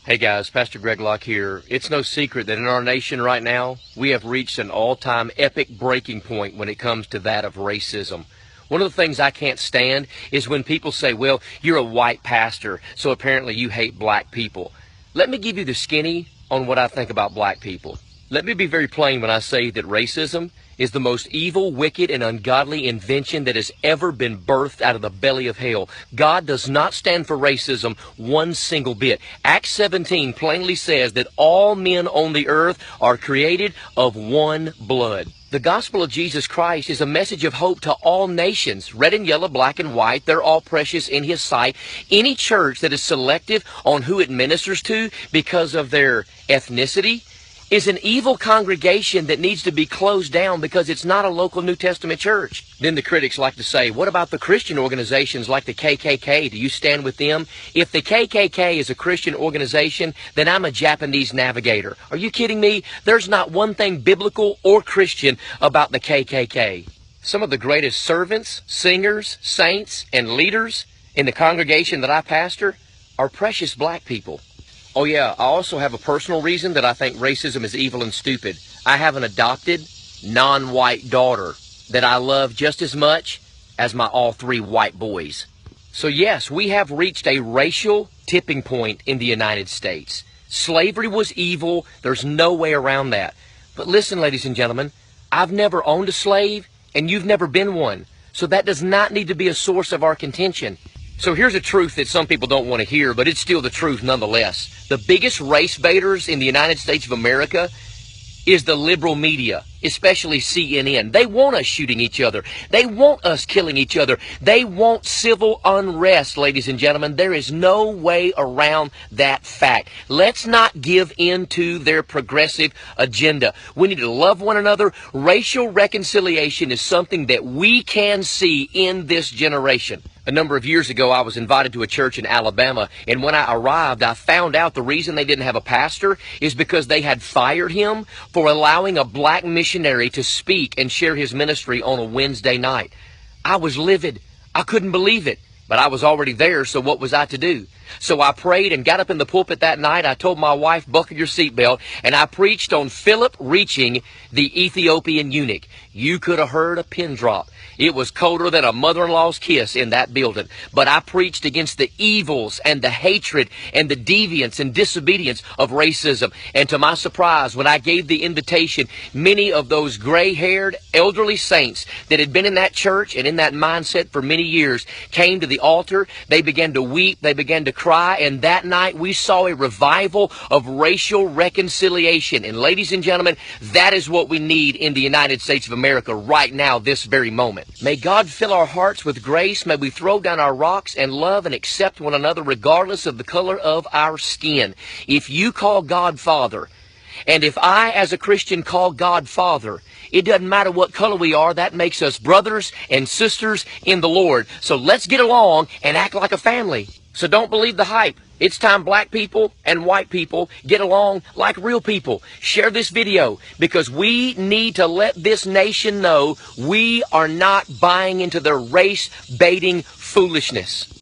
Hey guys, Pastor Greg Locke here. It's no secret that in our nation right now, we have reached an all-time epic breaking point when it comes to that of racism. One of the things I can't stand is when people say, well, you're a white pastor, so apparently you hate black people. Let me give you the skinny on what I think about black people. Let me be very plain when I say that racism is the most evil, wicked, and ungodly invention that has ever been birthed out of the belly of hell. God does not stand for racism one single bit. Acts 17 plainly says that all men on the earth are created of one blood. The gospel of Jesus Christ is a message of hope to all nations. Red and yellow, black and white, they're all precious in His sight. Any church that is selective on who it ministers to because of their ethnicity is an evil congregation that needs to be closed down because it's not a local New Testament church. Then the critics like to say, what about the Christian organizations like the KKK? Do you stand with them? If the KKK is a Christian organization, then I'm a Japanese navigator. Are you kidding me? There's not one thing biblical or Christian about the KKK. Some of the greatest servants, singers, saints, and leaders in the congregation that I pastor are precious black people. Oh yeah, I also have a personal reason that I think racism is evil and stupid. I have an adopted, non-white daughter that I love just as much as my all three white boys. So yes, we have reached a racial tipping point in the United States. Slavery was evil. There's no way around that. But listen, ladies and gentlemen, I've never owned a slave, and you've never been one. So that does not need to be a source of our contention. So here's a truth that some people don't want to hear, but it's still the truth nonetheless. The biggest race baiters in the United States of America is the liberal media, especially CNN. They want us shooting each other. They want us killing each other. They want civil unrest, ladies and gentlemen. There is no way around that fact. Let's not give in to their progressive agenda. We need to love one another. Racial reconciliation is something that we can see in this generation. A number of years ago, I was invited to a church in Alabama, and when I arrived, I found out the reason they didn't have a pastor is because they had fired him for allowing a black missionary to speak and share his ministry on a Wednesday night. I was livid. I couldn't believe it, but I was already there, so what was I to do? So I prayed and got up in the pulpit that night. I told my wife, buckle your seatbelt, and I preached on Philip reaching the Ethiopian eunuch. You could have heard a pin drop. It was colder than a mother-in-law's kiss in that building. But I preached against the evils and the hatred and the deviance and disobedience of racism. And to my surprise, when I gave the invitation, many of those gray-haired elderly saints that had been in that church and in that mindset for many years came to the altar. They began to weep. They began to cry. And that night we saw a revival of racial reconciliation. And ladies and gentlemen, that is what we need in the United States of America right now, this very moment. May God fill our hearts with grace. May we throw down our rocks and love and accept one another regardless of the color of our skin. If you call God Father, and if I as a Christian call God Father, it doesn't matter what color we are. That makes us brothers and sisters in the Lord. So let's get along and act like a family. So don't believe the hype. It's time black people and white people get along like real people. Share this video because we need to let this nation know we are not buying into their race-baiting foolishness.